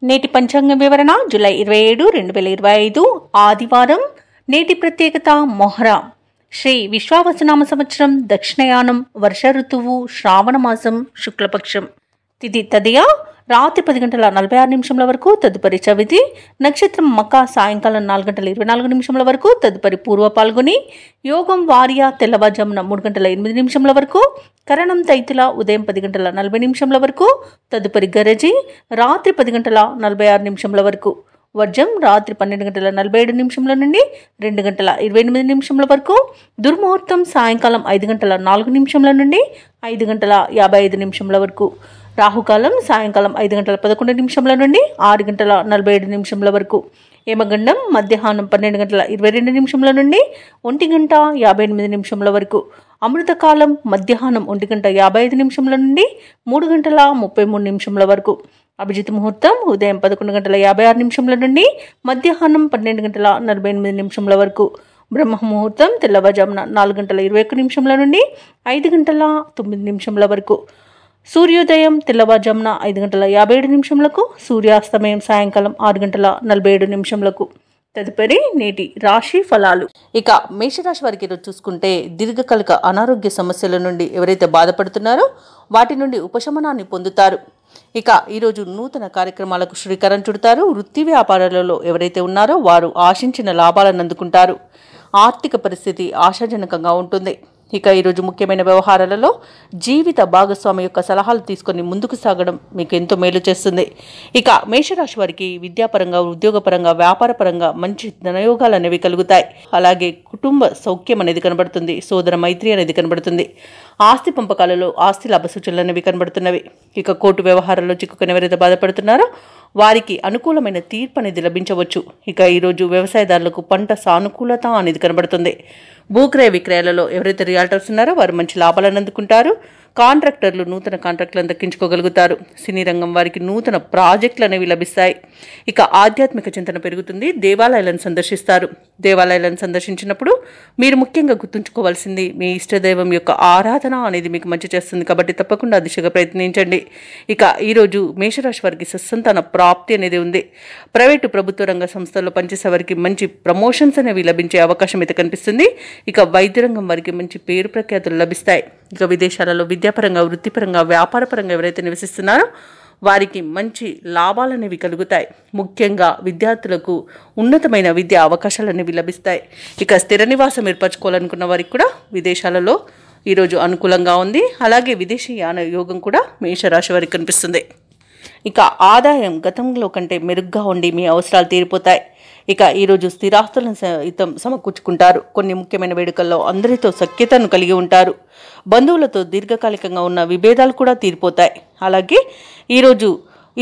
నేటి పంచాంగ వివరణ జూలై 27, 2025 ఆదివారం. నేటి ప్రత్యేకత మొహరం. శ్రీ విశ్వావసునామ సంవత్సరం, దక్షిణయానం, వర్ష ఋతువు, శ్రావణ మాసం, శుక్లపక్షం. తిథి తదియ రాత్రి 10:46 వరకు, తదుపరి చవితి. నక్షత్రం మక సాయంకాలం 4:24 వరకు, తదుపరి పూర్వ పాల్గొని. యోగం వార్య తెల్లవారుజామున 3:08 వరకు, కరణం తైతుల ఉదయం 10:40 వరకు, తదుపరి గరజి రాత్రి 10:46 వరకు. వర్జం రాత్రి 12:47 నుండి 2:28 వరకు. దుర్ముహూర్తం సాయంకాలం 5:04 నుండి 5:55 వరకు. రాహుకాలం సాయంకాలం 5:11 నుండి 6:47 వరకు. యమగండం మధ్యాహ్నం 12:22 నుండి 1:58 వరకు. అమృతకాలం మధ్యాహ్నం 1:55 నుండి 3:33 వరకు. అభిజిత్ ముహూర్తం ఉదయం 11:56 నుండి మధ్యాహ్నం 12:48 వరకు. బ్రహ్మ ముహూర్తం తెల్లవారుజామున 4:21 నుండి 5:09 వరకు. సూర్యోదయం తెల్లవారుజామున 5:57 సూర్యాస్తమయం సాయంకాలం 6:47. తదుపరి నేటి రాశి ఫలాలు. ఇక మేషరాశి వారికి ఈరోజు చూసుకుంటే, దీర్ఘకాలిక అనారోగ్య సమస్యల నుండి ఎవరైతే బాధపడుతున్నారో వాటి నుండి ఉపశమనాన్ని పొందుతారు. ఇక ఈరోజు నూతన కార్యక్రమాలకు శ్రీకారం చుడతారు. వృత్తి వ్యాపారాలలో ఎవరైతే ఉన్నారో వారు ఆశించిన లాభాలను అందుకుంటారు. ఆర్థిక పరిస్థితి ఆశాజనకంగా ఉంటుంది. ఇక ఈరోజు ముఖ్యమైన వ్యవహారాలలో జీవిత భాగస్వామి యొక్క సలహాలు తీసుకొని ముందుకు సాగడం మీకు ఎంతో మేలు చేస్తుంది. ఇక మేషరాశి వారికి విద్యాపరంగా, ఉద్యోగపరంగా, వ్యాపారపరంగా మంచి ధనయోగాలు అనేవి కలుగుతాయి. అలాగే కుటుంబ సౌఖ్యం అనేది కనబడుతుంది. సోదర మైత్రి అనేది కనబడుతుంది. ఆస్తి పంపకాలలో ఆస్తి లాభ సూచనలు అనేవి కనబడుతున్నవి. ఇక కోర్టు వ్యవహారాల్లో చిక్కుకొని ఎవరైతే బాధపడుతున్నారో వారికి అనుకూలమైన తీర్పు అనేది లభించవచ్చు. ఇక ఈరోజు వ్యవసాయదారులకు పంట సానుకూలత అనేది కనబడుతుంది. భూక్రయ విక్రయాలలో ఎవరైతే రియాల్టర్స్ ఉన్నారో వారు మంచి లాభాలను అందుకుంటారు. కాంట్రాక్టర్లు నూతన కాంట్రాక్టులను దక్కించుకోగలుగుతారు. సినీ రంగం వారికి నూతన ప్రాజెక్టులు అనేవి లభిస్తాయి. ఇక ఆధ్యాత్మిక చింతన పెరుగుతుంది. దేవాలయాలను సందర్శిస్తారు. దేవాలయాలను సందర్శించినప్పుడు మీరు ముఖ్యంగా గుర్తుంచుకోవాల్సింది మీ ఇష్టదైవం యొక్క ఆరాధన అనేది మీకు మంచి చేస్తుంది. కాబట్టి తప్పకుండా దిశగా ప్రయత్నించండి. ఇక ఈరోజు మేషరాశి వారికి సత్సంతాన ప్రాప్తి అనేది ఉంది. ప్రైవేటు ప్రభుత్వ రంగ సంస్థల్లో పనిచేసే వారికి మంచి ప్రమోషన్స్ అనేవి లభించే అవకాశం అయితే కనిపిస్తుంది. ఇక వైద్య రంగం వారికి మంచి పేరు ప్రఖ్యాతులు లభిస్తాయి. ఇక విదేశాలలో విద్యాపరంగా, వృత్తిపరంగా, వ్యాపారపరంగా ఎవరైతే నివసిస్తున్నారో వారికి మంచి లాభాలు అనేవి కలుగుతాయి. ముఖ్యంగా విద్యార్థులకు ఉన్నతమైన విద్యా అవకాశాలు అనేవి లభిస్తాయి. ఇక స్థిర నివాసం ఏర్పరచుకోవాలనుకున్న వారికి కూడా విదేశాలలో ఈరోజు అనుకూలంగా ఉంది. అలాగే విదేశీయాన యోగం కూడా మేషరాశి వారికి కనిపిస్తుంది. ఇక ఆదాయం గతంలో కంటే మెరుగ్గా ఉండి మీ అవసరాలు తీరిపోతాయి. ఇక ఈరోజు స్థిరాస్తులను సైతం సమకూర్చుకుంటారు. కొన్ని ముఖ్యమైన వేడుకల్లో అందరితో సఖ్యతను కలిగి ఉంటారు. బంధువులతో దీర్ఘకాలికంగా ఉన్న విభేదాలు కూడా తీరిపోతాయి. అలాగే ఈరోజు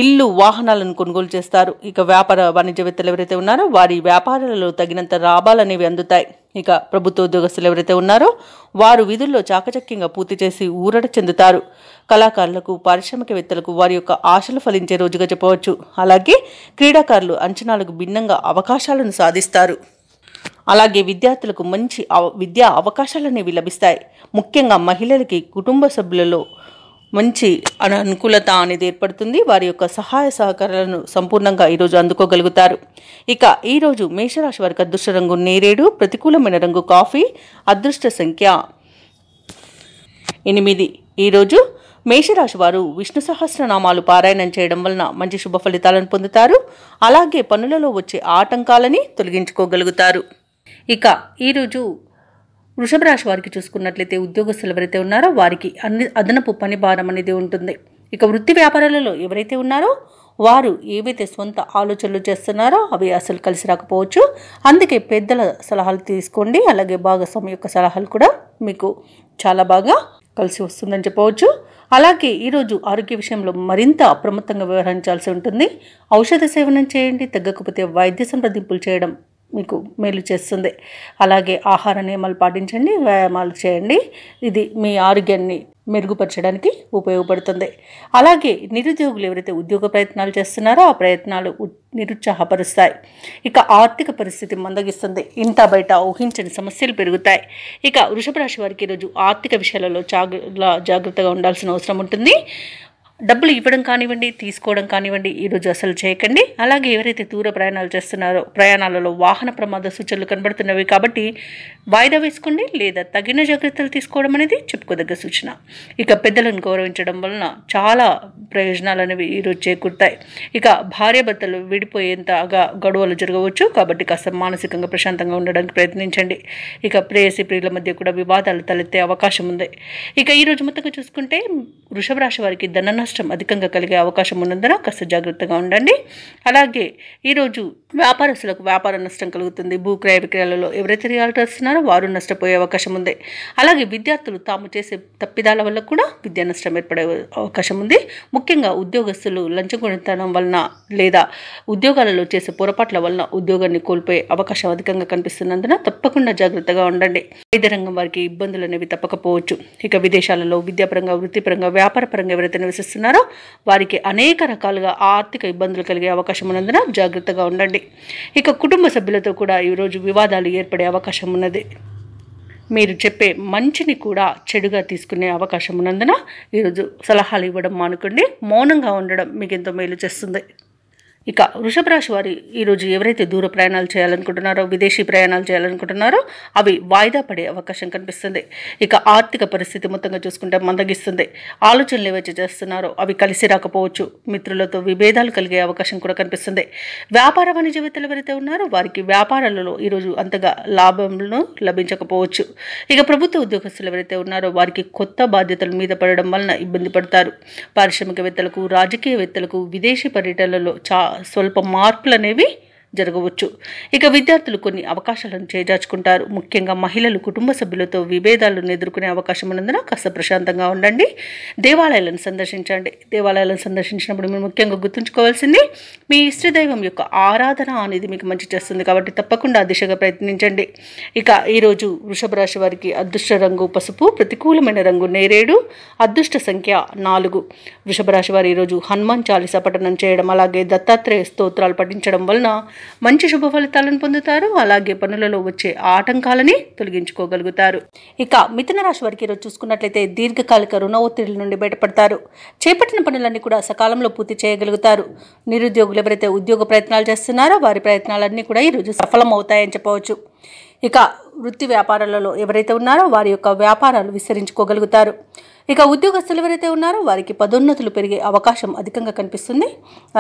ఇల్లు, వాహనాలను కొనుగోలు చేస్తారు. ఇక వ్యాపార వాణిజ్యవేత్తలు ఎవరైతే ఉన్నారో వారి వ్యాపారాలలో తగినంత లాభాలు అనేవి అందుతాయి. ఇక ప్రభుత్వ ఉద్యోగస్తులు ఎవరైతే ఉన్నారో వారు విధుల్లో చాకచక్యంగా పూర్తి చేసి ఊరట చెందుతారు. కళాకారులకు, పారిశ్రామికవేత్తలకు వారి యొక్క ఆశలు ఫలించే రోజుగా చెప్పవచ్చు. అలాగే క్రీడాకారులు అంచనాలకు భిన్నంగా అవకాశాలను సాధిస్తారు. అలాగే విద్యార్థులకు మంచి విద్యా అవకాశాలు అనేవి లభిస్తాయి. ముఖ్యంగా మహిళలకి కుటుంబ సభ్యులలో మంచి అనుకూలత అనేది ఏర్పడుతుంది. వారి యొక్క సహాయ సహకారాలను సంపూర్ణంగా ఈరోజు అందుకోగలుగుతారు. ఇక ఈరోజు మేషరాశి వారికి అదృష్ట రంగు నేరేడు, ప్రతికూలమైన రంగు కాఫీ, అదృష్ట సంఖ్య 8. ఈరోజు మేషరాశి వారు విష్ణు సహస్రనామాలు పారాయణం చేయడం వలన మంచి శుభ ఫలితాలను పొందుతారు. అలాగే పనులలో వచ్చే ఆటంకాలని తొలగించుకోగలుగుతారు. ఇక ఈరోజు వృషభ రాశి వారికి చూసుకున్నట్లయితే ఉద్యోగస్తులు ఎవరైతే ఉన్నారో వారికి అదనపు పని భారం అనేది ఉంటుంది. ఇక వృత్తి వ్యాపారాలలో ఎవరైతే ఉన్నారో వారు ఏవైతే సొంత ఆలోచనలు చేస్తున్నారో అవి అసలు కలిసి రాకపోవచ్చు. అందుకే పెద్దల సలహాలు తీసుకోండి. అలాగే భాగస్వామి యొక్క సలహాలు కూడా మీకు చాలా బాగా కలిసి వస్తుందని చెప్పవచ్చు. అలాగే ఈరోజు ఆరోగ్య విషయంలో మరింత అప్రమత్తంగా వ్యవహరించాల్సి ఉంటుంది. ఔషధ సేవనం చేయండి. తగ్గకపోతే వైద్య సంప్రదింపులు చేయడం మీకు మేలు చేస్తుంది. అలాగే ఆహార నియమాలు పాటించండి, వ్యాయామాలు చేయండి. ఇది మీ ఆరోగ్యాన్ని మెరుగుపరచడానికి ఉపయోగపడుతుంది. అలాగే నిరుద్యోగులు ఎవరైతే ఉద్యోగ ప్రయత్నాలు చేస్తున్నారో ఆ ప్రయత్నాలు నిరుత్సాహపరుస్తాయి. ఇక ఆర్థిక పరిస్థితి మందగిస్తుంది. ఇంత బయట ఊహించని సమస్యలు పెరుగుతాయి. ఇక వృషభ రాశి వారికి ఈరోజు ఆర్థిక విషయాలలో చాలా జాగ్రత్తగా ఉండాల్సిన అవసరం ఉంటుంది. డబ్బులు ఇవ్వడం కానివ్వండి, తీసుకోవడం కానివ్వండి ఈరోజు అసలు చేయకండి. అలాగే ఎవరైతే దూర ప్రయాణాలు చేస్తున్నారో ప్రయాణాలలో వాహన ప్రమాద సూచనలు కనబడుతున్నవి కాబట్టి వాయిదా వేసుకోండి లేదా తగిన జాగ్రత్తలు తీసుకోవడం అనేది చెప్పుకోదగ్గ సూచన. ఇక పెద్దలను గౌరవించడం వలన చాలా ప్రయోజనాలు అనేవి ఈరోజు చేకూరుతాయి. ఇక భార్యాభర్తలు విడిపోయేంతగా గొడవలు జరగవచ్చు కాబట్టి కాస్త మానసికంగా ప్రశాంతంగా ఉండడానికి ప్రయత్నించండి. ఇక ప్రేయసి ప్రియుల మధ్య కూడా వివాదాలు తలెత్తే అవకాశం ఉంది. ఇక ఈరోజు మొత్తంగా చూసుకుంటే వృషభ రాశి వారికి ధన నష్టం అధికంగా కలిగే అవకాశం ఉన్నందున కాస్త జాగ్రత్తగా ఉండండి. అలాగే ఈరోజు వ్యాపారస్తులకు వ్యాపార నష్టం కలుగుతుంది. భూక్రయ విక్రయాలలో ఎవరైతే రియాల్టర్స్ ఉన్నారో వారు నష్టపోయే అవకాశం ఉంది. అలాగే విద్యార్థులు తాము చేసే తప్పిదాల వల్ల కూడా విద్యా నష్టం ఏర్పడే అవకాశం ఉంది. ముఖ్యంగా ఉద్యోగస్తులు లంచగొండితనం వలన లేదా ఉద్యోగాలలో చేసే పొరపాట్ల వలన ఉద్యోగాన్ని కోల్పోయే అవకాశం అధికంగా కనిపిస్తున్నందున తప్పకుండా జాగ్రత్తగా ఉండండి. వైద్య రంగం వారికి ఇబ్బందులు అనేవి తప్పకపోవచ్చు. ఇక విదేశాలలో విద్యాపరంగా, వృత్తిపరంగా, వ్యాపారపరంగా ఎవరైతే నివసిస్తున్నారో వారికి అనేక రకాలుగా ఆర్థిక ఇబ్బందులు కలిగే అవకాశం ఉన్నందున జాగ్రత్తగా ఉండండి. ఇక కుటుంబ సభ్యులతో కూడా ఈరోజు వివాదాలు ఏర్పడే అవకాశం ఉన్నది. మీరు చెప్పే మంచిని కూడా చెడుగా తీసుకునే అవకాశం ఉన్నందున ఈరోజు సలహాలు ఇవ్వడం మానుకోండి. మౌనంగా ఉండడం మీకు ఎంతో మేలు చేస్తుంది. ఇక వృషభ రాశి వారి ఈరోజు ఎవరైతే దూర ప్రయాణాలు చేయాలనుకుంటున్నారో, విదేశీ ప్రయాణాలు చేయాలనుకుంటున్నారో అవి వాయిదా పడే అవకాశం కనిపిస్తుంది. ఇక ఆర్థిక పరిస్థితి మొత్తంగా చూసుకుంటే మందగిస్తుంది. ఆలోచనలు ఏవైతే చేస్తున్నారో అవి కలిసి రాకపోవచ్చు. మిత్రులతో విభేదాలు కలిగే అవకాశం కూడా కనిపిస్తుంది. వ్యాపార వాణిజ్యవేత్తలు ఎవరైతే ఉన్నారో వారికి వ్యాపారాలలో ఈరోజు అంతగా లాభంను లభించకపోవచ్చు. ఇక ప్రభుత్వ ఉద్యోగస్తులు ఎవరైతే ఉన్నారో వారికి కొత్త బాధ్యతల మీద పడడం వలన ఇబ్బంది పడతారు. పారిశ్రామికవేత్తలకు, రాజకీయవేత్తలకు విదేశీ పర్యటనలలో స్వల్ప మార్పులు అనేవి జరగవచ్చు. ఇక విద్యార్థులు కొన్ని అవకాశాలను చేజార్చుకుంటారు. ముఖ్యంగా మహిళలు కుటుంబ సభ్యులతో విభేదాలను ఎదుర్కొనే అవకాశం ఉన్నందున కాస్త ప్రశాంతంగా ఉండండి. దేవాలయాలను సందర్శించండి. దేవాలయాలను సందర్శించినప్పుడు మీరు ముఖ్యంగా గుర్తుంచుకోవాల్సింది మీ ఇష్టదైవం యొక్క ఆరాధన అనేది మీకు మంచి చేస్తుంది కాబట్టి తప్పకుండా ఆ దిశగా ప్రయత్నించండి. ఇక ఈరోజు వృషభ రాశి వారికి అదృష్ట రంగు పసుపు, ప్రతికూలమైన రంగు నేరేడు, అదృష్ట సంఖ్య 4. వృషభ రాశి వారు ఈరోజు హనుమాన్ చాలీసా పఠనం చేయడం, అలాగే దత్తాత్రేయ స్తోత్రాలు పఠించడం వలన మంచి శుభ ఫలితాలను పొందుతారు. అలాగే పనులలో వచ్చే ఆటంకాలని తొలగించుకోగలుగుతారు. ఇక మిథున రాశి వారికి ఈరోజు చూసుకున్నట్లయితే దీర్ఘకాలిక రుణ ఒత్తిడి నుండి బయటపడతారు. చేపట్టిన పనులన్నీ కూడా సకాలంలో పూర్తి చేయగలుగుతారు. నిరుద్యోగులు ఎవరైతే ఉద్యోగ ప్రయత్నాలు చేస్తున్నారో వారి ప్రయత్నాలన్నీ కూడా ఈరోజు సఫలం అవుతాయని చెప్పవచ్చు. ఇక వృత్తి వ్యాపారాలలో ఎవరైతే ఉన్నారో వారి యొక్క వ్యాపారాలు విస్తరించుకోగలుగుతారు. ఇక ఉద్యోగస్తులు ఎవరైతే ఉన్నారో వారికి పదోన్నతులు పెరిగే అవకాశం అధికంగా కనిపిస్తుంది.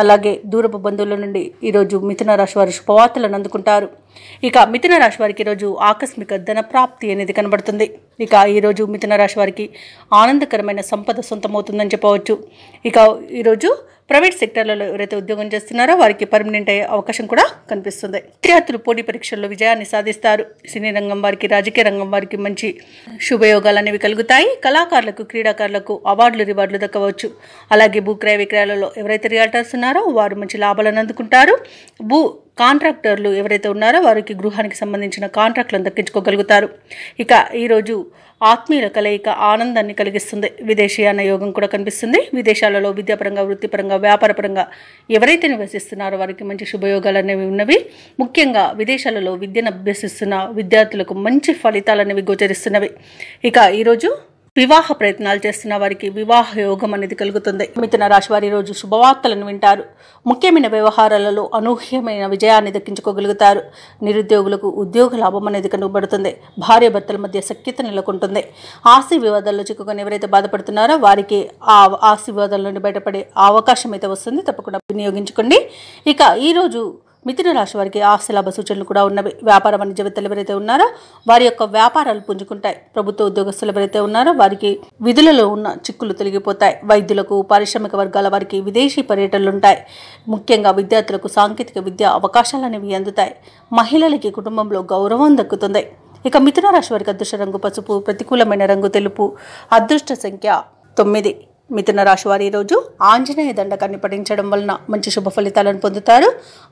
అలాగే దూరపు బంధువుల నుండి ఈరోజు మిథున రాశి వారు శుభవార్తలను అందుకుంటారు. ఇక మిథున రాశి వారికి ఈరోజు ఆకస్మిక ధన ప్రాప్తి అనేది కనబడుతుంది. ఇక ఈరోజు మిథున రాశి వారికి ఆనందకరమైన సంపద సొంతమవుతుందని చెప్పవచ్చు. ఇక ఈరోజు ప్రైవేట్ సెక్టర్లలో ఎవరైతే ఉద్యోగం చేస్తున్నారో వారికి పర్మనెంట్ అయ్యే అవకాశం కూడా కనిపిస్తుంది. విద్యార్థులు పోటీ పరీక్షల్లో విజయాన్ని సాధిస్తారు. సినీ రంగం వారికి, రాజకీయ రంగం వారికి మంచి శుభయోగాలు అనేవి కలుగుతాయి. కళాకారులకు, క్రీడాకారులకు అవార్డులు, రివార్డులు దక్కవచ్చు. అలాగే భూక్రయ విక్రయాలలో ఎవరైతే రియాల్టర్స్ ఉన్నారో వారు మంచి లాభాలను అందుకుంటారు. కాంట్రాక్టర్లు ఎవరైతే ఉన్నారో వారికి గృహానికి సంబంధించిన కాంట్రాక్టులను దక్కించుకోగలుగుతారు. ఇక ఈరోజు ఆత్మీయుల కలయిక ఆనందాన్ని కలిగిస్తుంది. విదేశీయాన యోగం కూడా కనిపిస్తుంది. విదేశాలలో విద్యాపరంగా, వృత్తిపరంగా, వ్యాపారపరంగా ఎవరైతే నివసిస్తున్నారో వారికి మంచి శుభయోగాలు అనేవి ఉన్నవి. ముఖ్యంగా విదేశాలలో విద్యను అభ్యసిస్తున్న విద్యార్థులకు మంచి ఫలితాలు అనేవి గోచరిస్తున్నవి. ఇక ఈరోజు వివాహ ప్రయత్నాలు చేస్తున్న వారికి వివాహ యోగం అనేది కలుగుతుంది. మిథున రాశి వారి రోజు శుభవార్తలను వింటారు. ముఖ్యమైన వ్యవహారాలలో అనూహ్యమైన విజయాన్ని దక్కించుకోగలుగుతారు. నిరుద్యోగులకు ఉద్యోగ లాభం అనేది కనుగొబడుతుంది. భార్యాభర్తల మధ్య సఖ్యత నెలకొంటుంది. ఆస్తి వివాదాల్లో చిక్కుకొని ఎవరైతే బాధపడుతున్నారో వారికి ఆ ఆస్తి వివాదాల నుండి బయటపడే అవకాశం అయితే వస్తుంది. తప్పకుండా వినియోగించుకోండి. ఇక ఈరోజు మిథున రాశి వారికి ఆస్తి లాభ సూచనలు కూడా ఉన్నవి. వ్యాపార వాణిజ్యవేత్తలు ఎవరైతే ఉన్నారో వారి యొక్క వ్యాపారాలు పుంజుకుంటాయి. ప్రభుత్వ ఉద్యోగస్తులు ఎవరైతే ఉన్నారో వారికి విధులలో ఉన్న చిక్కులు తొలగిపోతాయి. వైద్యులకు, పారిశ్రామిక వర్గాల వారికి విదేశీ పర్యటనలు ఉంటాయి. ముఖ్యంగా విద్యార్థులకు సాంకేతిక విద్యా అవకాశాలు అనేవి అందుతాయి. మహిళలకి కుటుంబంలో గౌరవం దక్కుతుంది. ఇక మిథున రాశి వారికి అదృష్ట రంగు పసుపు, ప్రతికూలమైన రంగు తెలుపు, అదృష్ట సంఖ్య 9. మిథున రాశి వారి ఈరోజు ఆంజనేయ దండకాన్ని పఠించడం వలన మంచి శుభ ఫలితాలను పొందుతారు.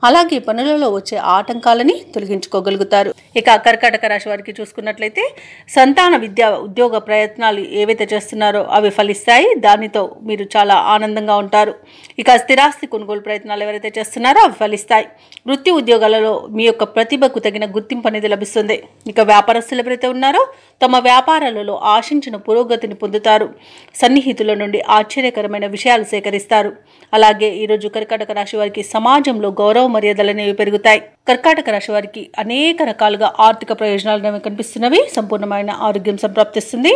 అలాగే పనులలో వచ్చే ఆటంకాలని తొలగించుకోగలుగుతారు. ఇక కర్కాటక రాశి వారికి చూసుకున్నట్లయితే సంతాన విద్య, ఉద్యోగ ప్రయత్నాలు ఏవైతే చేస్తున్నారో అవి ఫలిస్తాయి. దానితో మీరు చాలా ఆనందంగా ఉంటారు. ఇక స్థిరాస్తి కొనుగోలు ప్రయత్నాలు ఎవరైతే చేస్తున్నారో అవి ఫలిస్తాయి. వృత్తి ఉద్యోగాలలో మీ యొక్క ప్రతిభకు తగిన గుర్తింపు అనేది లభిస్తుంది. ఇక వ్యాపారస్తులు ఎవరైతే ఉన్నారో తమ వ్యాపారాలలో ఆశించిన పురోగతిని పొందుతారు. సన్నిహితుల నుండి ఆశ్చర్యకరమైన విషయాలు సేకరిస్తారు. అలాగే ఈరోజు కర్కాటక రాశి వారికి సమాజంలో గౌరవ మర్యాదలు అనేవి పెరుగుతాయి. కర్కాటక రాశి వారికి అనేక రకాలుగా ఆర్థిక ప్రయోజనాలు అనేవి కనిపిస్తున్నవి. సంపూర్ణమైన ఆరోగ్యం సంప్రాప్తిస్తుంది.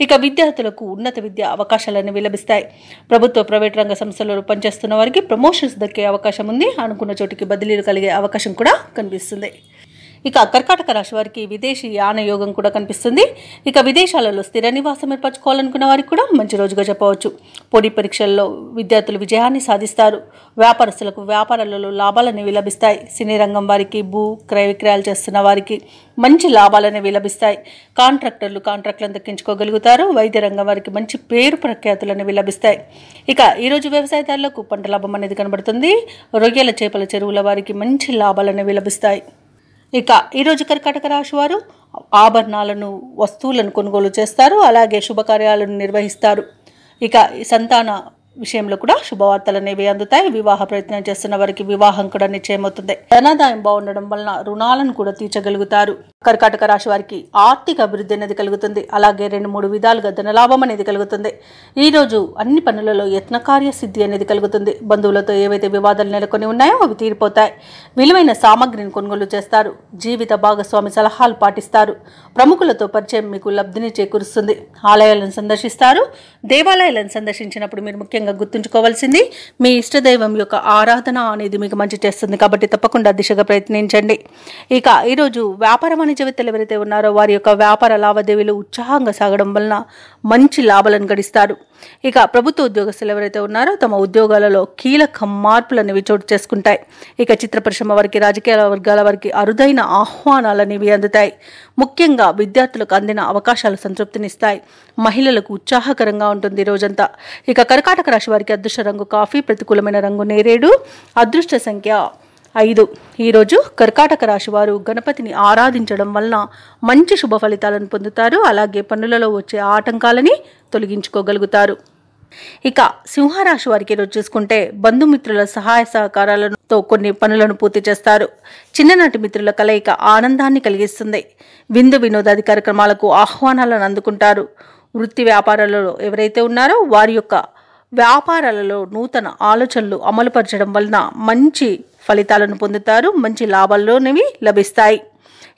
ఇక విద్యార్థులకు ఉన్నత విద్య అవకాశాలు అనేవి లభిస్తాయి. ప్రభుత్వ ప్రైవేట్ రంగ సంస్థలలో పనిచేస్తున్న వారికి ప్రమోషన్స్ దక్కే అవకాశం ఉంది. అనుకున్న చోటికి బదిలీలు కలిగే అవకాశం కూడా కనిపిస్తుంది. ఇక కర్కాటక రాశి వారికి విదేశీ యాన యోగం కూడా కనిపిస్తుంది. ఇక విదేశాలలో స్థిర నివాసం ఏర్పరచుకోవాలనుకున్న వారికి కూడా మంచి రోజుగా చెప్పవచ్చు. పోటీ పరీక్షల్లో విద్యార్థులు విజయాన్ని సాధిస్తారు. వ్యాపారస్తులకు వ్యాపారాలలో లాభాలు అనేవి లభిస్తాయి. సినీ రంగం వారికి భూ క్రయ విక్రయాలు చేస్తున్న వారికి మంచి లాభాలు అనేవి లభిస్తాయి. కాంట్రాక్టర్లను దక్కించుకోగలుగుతారు. వైద్య రంగం వారికి మంచి పేరు ప్రఖ్యాతులు అనేవి లభిస్తాయి. ఇక ఈరోజు వ్యవసాయదారులకు పంట లాభం అనేది కనబడుతుంది. రొయ్యల చేపల చెరువుల వారికి మంచి లాభాలు అనేవి లభిస్తాయి. ఇక ఈరోజు కర్కాటక రాశి వారు ఆభరణాలను వస్తువులను కొనుగోలు చేస్తారు. అలాగే శుభకార్యాలను నిర్వహిస్తారు. ఇక సంతాన విషయంలో కూడా శుభవార్తలు అనేవి అందుతాయి. వివాహ ప్రయత్నం చేస్తున్న వారికి వివాహం కూడా నిశ్చయమవుతుంది. ధనాదాయం బాగుండడం వలన రుణాలను కూడా తీర్చగలుగుతారు. కర్కాటక రాశి వారికి ఆర్థిక అభివృద్ధి అనేది కలుగుతుంది. అలాగే 2-3 విధాలుగా ధనలాభం అనేది కలుగుతుంది. ఈ రోజు అన్ని పనులలో యత్నకార్య సిద్ధి అనేది కలుగుతుంది. బంధువులతో ఏవైతే వివాదాలు నెలకొని ఉన్నాయో అవి తీరిపోతాయి. విలువైన సామగ్రిని కొనుగోలు చేస్తారు. జీవిత భాగస్వామి సలహాలు పాటిస్తారు. ప్రముఖులతో పరిచయం మీకు లబ్ధిని చేకూరుస్తుంది. ఆలయాలను సందర్శిస్తారు. దేవాలయాలను సందర్శించినప్పుడు మీరు ముఖ్యంగా గుర్తుంచుకోవాల్సింది మీ ఇష్టదైవం యొక్క ఆరాధన అనేది మీకు మంచి చేస్తుంది. కాబట్టి తప్పకుండా దిశగా ప్రయత్నించండి. ఇక ఈరోజు వ్యాపార వాణిజ్యవేత్తలు ఎవరైతే ఉన్నారో వారి యొక్క వ్యాపార లావాదేవీలు ఉత్సాహంగా సాగడం వలన మంచి లాభాలను గడిస్తారు. ఇక ప్రభుత్వ ఉద్యోగస్తులు ఎవరైతే ఉన్నారో తమ ఉద్యోగాలలో కీలక మార్పులు అనేవి చోటు చేసుకుంటాయి. ఇక చిత్ర పరిశ్రమ వారికి, రాజకీయ వర్గాల వారికి అరుదైన ఆహ్వానాలు అనేవి అందుతాయి. ముఖ్యంగా విద్యార్థులకు అందిన అవకాశాలు సంతృప్తినిస్తాయి. మహిళలకు ఉత్సాహకరంగా ఉంటుంది రోజంతా. ఇక కర్కాటక రాశి వారికి అదృష్ట రంగు కాఫీ, ప్రతికూలమైన రంగు నేరేడు, అదృష్ట సంఖ్య 5. ఈరోజు కర్కాటక రాశి వారు గణపతిని ఆరాధించడం వలన మంచి శుభ ఫలితాలను పొందుతారు. అలాగే పనులలో వచ్చే ఆటంకాలని తొలగించుకోగలుగుతారు. ఇక సింహరాశి వారికి ఈరోజు చూసుకుంటే బంధుమిత్రుల సహాయ సహకారాలతో కొన్ని పనులను పూర్తి చేస్తారు. చిన్ననాటి మిత్రుల కలయిక ఆనందాన్ని కలిగిస్తుంది. విందు వినోదాది కార్యక్రమాలకు ఆహ్వానాలను అందుకుంటారు. వృత్తి వ్యాపారాలలో ఎవరైతే ఉన్నారో వారి యొక్క వ్యాపారాలలో నూతన ఆలోచనలు అమలుపరచడం వలన మంచి ఫలితాలను పొందుతారు. మంచి లాభాల్లోనివి లభిస్తాయి.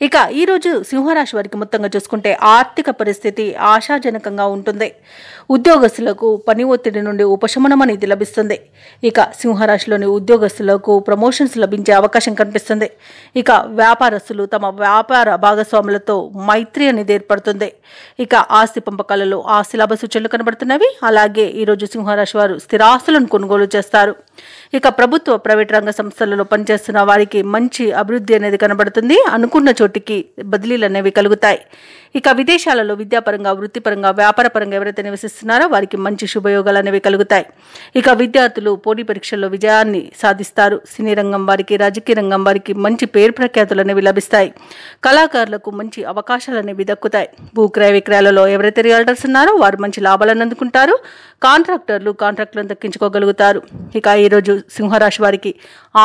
ఇక ఈరోజు సింహరాశి వారికి మొత్తంగా చూసుకుంటే ఆర్థిక పరిస్థితి ఆశాజనకంగా ఉంటుంది. ఉద్యోగస్తులకు పని ఒత్తిడి నుండి ఉపశమనం అనేది లభిస్తుంది. ఇక సింహరాశిలోని ఉద్యోగస్తులకు ప్రమోషన్స్ లభించే అవకాశం కనిపిస్తుంది. ఇక వ్యాపారస్తులు తమ వ్యాపార భాగస్వాములతో మైత్రి అనేది ఏర్పడుతుంది. ఇక ఆస్తి పంపకాలలో ఆస్తి లాభ సూచనలు కనబడుతున్నవి. అలాగే ఈరోజు సింహరాశి వారు స్థిరాస్తులను కొనుగోలు చేస్తారు. ఇక ప్రభుత్వ ప్రైవేట్ రంగ సంస్థలలో పనిచేస్తున్న వారికి మంచి అభివృద్ధి అనేది కనబడుతుంది. అనుకున్న చోటికి బదిలీలు అనేవి కలుగుతాయి. ఇక విదేశాలలో విద్యాపరంగా, వృత్తిపరంగా, వ్యాపారపరంగా ఎవరైతే నివసిస్తున్నారో వారికి మంచి శుభయోగాలు అనేవి కలుగుతాయి. ఇక విద్యార్థులు పోటీ పరీక్షల్లో విజయాన్ని సాధిస్తారు. సినీ రంగం వారికి, రాజకీయ రంగం వారికి మంచి పేరు ప్రఖ్యాతులు అనేవి లభిస్తాయి. కళాకారులకు మంచి అవకాశాలు అనేవి దక్కుతాయి. భూ క్రయ విక్రయాలలో ఎవరైతే రియల్టర్స్ ఉన్నారో వారు మంచి లాభాలను అందుకుంటారు. కాంట్రాక్టులను దక్కించుకోగలుగుతారు. ఇక ఈరోజు సింహరాశి వారికి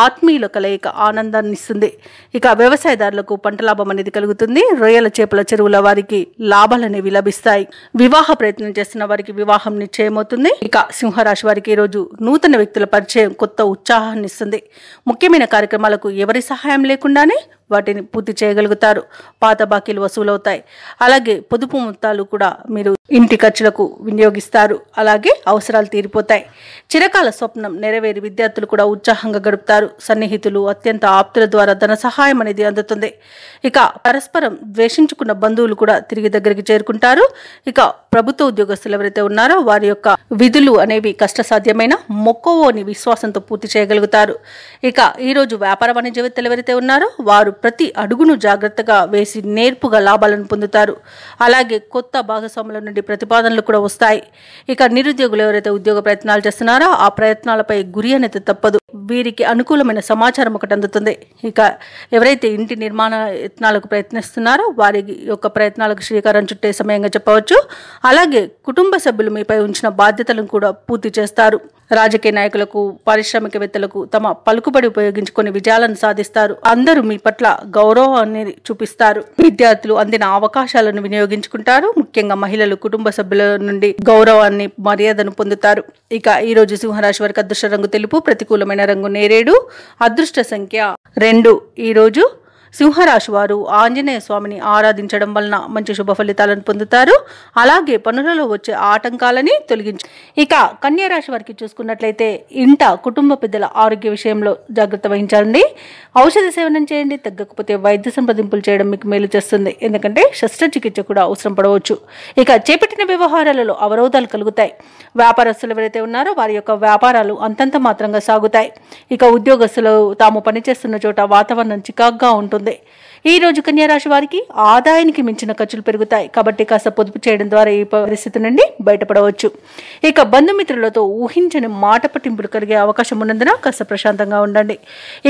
ఆత్మీయుల కలయిక ఆనందాన్ని ఇస్తుంది. ఇక వ్యవసాయదారులకు పంట లాభం అనేది కలుగుతుంది. రొయ్యల చేపల చెరువుల వారికి లాభాలు అనేవి లభిస్తాయి. వివాహ ప్రయత్నం చేస్తున్న వారికి వివాహం నిశ్చయమవుతుంది. ఇక సింహరాశి వారికి ఈరోజు నూతన వ్యక్తుల పరిచయం కొత్త ఉత్సాహాన్ని ఇస్తుంది. ముఖ్యమైన కార్యక్రమాలకు ఎవరి సహాయం లేకుండానే వాటిని పూర్తి చేయగలుగుతారు. పాత బాకీలు వసూలవుతాయి. అలాగే పొదుపు మొత్తాలు కూడా మీరు ఇంటి ఖర్చులకు వినియోగిస్తారు. అలాగే అవసరాలు తీరిపోతాయి. చిరకాల స్వప్నం నెరవేరి విద్యార్థులు కూడా ఉత్సాహంగా గడుపుతారు. సన్నిహితులు, అత్యంత ఆప్తుల ద్వారా ధన సహాయం అనేది అందుతుంది. ఇక పరస్పరం ద్వేషించుకున్న బంధువులు కూడా తిరిగి దగ్గరికి చేరుకుంటారు. ఇక ప్రభుత్వ ఉద్యోగస్తులు ఎవరైతే ఉన్నారో వారి యొక్క విధులు అనేవి కష్టసాధ్యమైన మొక్కవోని విశ్వాసంతో పూర్తి చేయగలుగుతారు. ఇక ఈరోజు వ్యాపార వాణిజ్యవేత్తలు ఎవరైతే ఉన్నారో వారు ప్రతి అడుగును జాగ్రత్తగా వేసి నేర్పుగా లాభాలను పొందుతారు. అలాగే కొత్త భాగస్వాముల నుండి ప్రతిపాదనలు కూడా వస్తాయి. ఇక నిరుద్యోగులు ఎవరైతే ఉద్యోగ ప్రయత్నాలు చేస్తున్నారో ఆ ప్రయత్నాలపై గురి అనేది తప్పదు. వీరికి అనుకూలమైన సమాచారం ఒకటి అందుతుంది. ఇక ఎవరైతే ఇంటి నిర్మాణ యత్నాలకు ప్రయత్నిస్తున్నారో వారి యొక్క ప్రయత్నాలకు శ్రీకారం చుట్టే సమయంగా చెప్పవచ్చు. అలాగే కుటుంబ సభ్యులు మీపై ఉంచిన బాధ్యతలను కూడా పూర్తి చేస్తారు. రాజకీయ నాయకులకు, పారిశ్రామికవేత్తలకు తమ పలుకుబడి ఉపయోగించుకొని విజయాలను సాధిస్తారు. అందరూ మీ పట్ల గౌరవాన్ని చూపిస్తారు. విద్యార్థులు అందిన అవకాశాలను వినియోగించుకుంటారు. ముఖ్యంగా మహిళలు కుటుంబ సభ్యుల నుండి గౌరవాన్ని, మర్యాదను పొందుతారు. ఇక ఈ రోజు సింహరాశి వారికి అదృష్ట రంగు తెలుపు, ప్రతికూలమైన రంగు నేరేడు, అదృష్ట సంఖ్య 2. ఈ రోజు సింహరాశి వారు ఆంజనేయ స్వామిని ఆరాధించడం వలన మంచి శుభ ఫలితాలను పొందుతారు. అలాగే పనులలో వచ్చే ఆటంకాలని తొలగించు. ఇక కన్యా రాశి వారికి చూసుకున్నట్లయితే ఇంట కుటుంబ పెద్దల ఆరోగ్య విషయంలో జాగ్రత్త వహించాలండి. ఔషధ సేవనం చేయండి. తగ్గకపోతే వైద్య సంప్రదింపులు చేయడం మీకు మేలు చేస్తుంది. ఎందుకంటే శస్త్రచికిత్స కూడా అవసరం పడవచ్చు. ఇక చేపట్టిన వ్యవహారాలలో అవరోధాలు కలుగుతాయి. వ్యాపారస్తులు ఎవరైతే ఉన్నారో వారి యొక్క వ్యాపారాలు అంతంత మాత్రంగా సాగుతాయి. ఇక ఉద్యోగస్తులు తాము పనిచేస్తున్న చోట వాతావరణం చికాగ్గా ఉంటుంది. ఈ రోజు కన్యా రాశి వారికి ఆదాయానికి మించిన ఖర్చులు పెరుగుతాయి. కాబట్టి కాస్త పొదుపు చేయడం ద్వారా ఈ పరిస్థితి నుండి బయటపడవచ్చు. ఇక బంధుమిత్రులతో ఊహించని మాట పట్టింపులు కలిగే అవకాశం ఉన్నందున కాస్త ప్రశాంతంగా ఉండండి.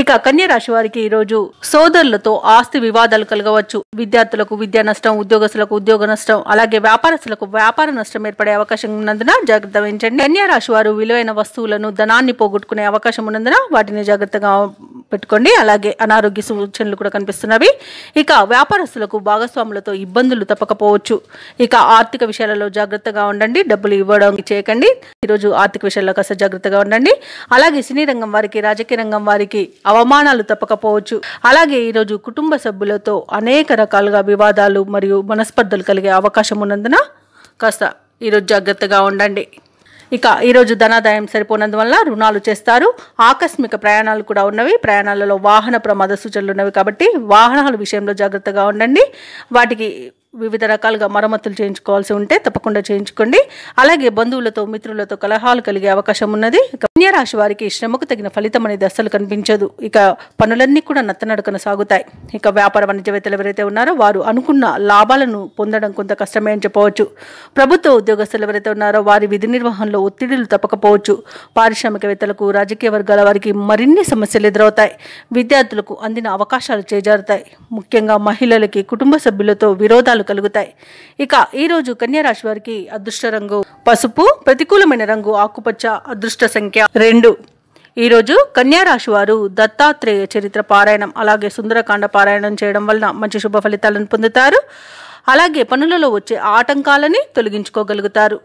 ఇక కన్యా రాశి వారికి ఈ రోజు సోదరులతో ఆస్తి వివాదాలు కలగవచ్చు. విద్యార్థులకు విద్యా నష్టం, ఉద్యోగస్తులకు ఉద్యోగ నష్టం, అలాగే వ్యాపారస్తులకు వ్యాపార నష్టం ఏర్పడే అవకాశం ఉన్నందున జాగ్రత్త వహించండి. కన్యా రాశి వారు విలువైన వస్తువులను, ధనాన్ని పోగొట్టుకునే అవకాశం ఉన్నందున వాటిని జాగ్రత్తగా పెట్టుకోండి. అలాగే అనారోగ్య సూచనలు కూడా కనిపిస్తున్నవి. ఇక వ్యాపారస్తులకు భాగస్వాములతో ఇబ్బందులు తప్పకపోవచ్చు. ఇక ఆర్థిక విషయాలలో జాగ్రత్తగా ఉండండి. డబ్బులు ఇవ్వడం చేయకండి. ఈరోజు ఆర్థిక విషయాల్లో కాస్త జాగ్రత్తగా ఉండండి. అలాగే సినీ రంగం వారికి, రాజకీయ రంగం వారికి అవమానాలు తప్పకపోవచ్చు. అలాగే ఈరోజు కుటుంబ సభ్యులతో అనేక రకాలుగా వివాదాలు మరియు మనస్పర్ధలు కలిగే అవకాశం ఉన్నందున కాస్త ఈరోజు జాగ్రత్తగా ఉండండి. ఇక ఈరోజు ధనాదాయం సరిపోనందువల్ల రుణాలు చేస్తారు. ఆకస్మిక ప్రయాణాలు కూడా ఉన్నవి. ప్రయాణాలలో వాహన ప్రమాద సూచనలు ఉన్నవి. కాబట్టి వాహనాల విషయంలో జాగ్రత్తగా ఉండండి. వాటికి వివిధ రకాలుగా మరమ్మతులు చేయించుకోవాల్సి ఉంటే తప్పకుండా చేయించుకోండి. అలాగే బంధువులతో, మిత్రులతో కలహాలు కలిగే అవకాశం ఉన్నది. కన్యా రాశి వారికి శ్రమకు తగిన ఫలితం అనేది అస్సలు కనిపించదు. ఇక పనులన్నీ కూడా నత్తనడకన సాగుతాయి. ఇక వ్యాపార వాణిజ్యవేత్తలు ఎవరైతే ఉన్నారో వారు అనుకున్న లాభాలను పొందడం కొంత కష్టమే అని చెప్పవచ్చు. ప్రభుత్వ ఉద్యోగస్తులు ఎవరైతే ఉన్నారో వారి విధి నిర్వహణలో ఒత్తిడిలు తప్పకపోవచ్చు. పారిశ్రామికవేత్తలకు, రాజకీయ వర్గాల వారికి మరిన్ని సమస్యలు ఎదురవుతాయి. విద్యార్థులకు అందిన అవకాశాలు చేజారుతాయి. ముఖ్యంగా మహిళలకి కుటుంబ సభ్యులతో విరోధాలు కలుగుతాయి. ఇక ఈ రోజు కన్యా రాశి వారికి అదృష్ట రంగు పసుపు, ప్రతికూలమైన రంగు ఆకుపచ్చ, అదృష్ట సంఖ్య 2. ఈ రోజు కన్యా రాశి వారు దత్తాత్రేయ చరిత్ర పారాయణం, అలాగే సుందరకాండ పారాయణం చేయడం వలన మంచి శుభ ఫలితాలను పొందుతారు. అలాగే పనులలో వచ్చే ఆటంకాలని తొలగించుకోగలుగుతారు.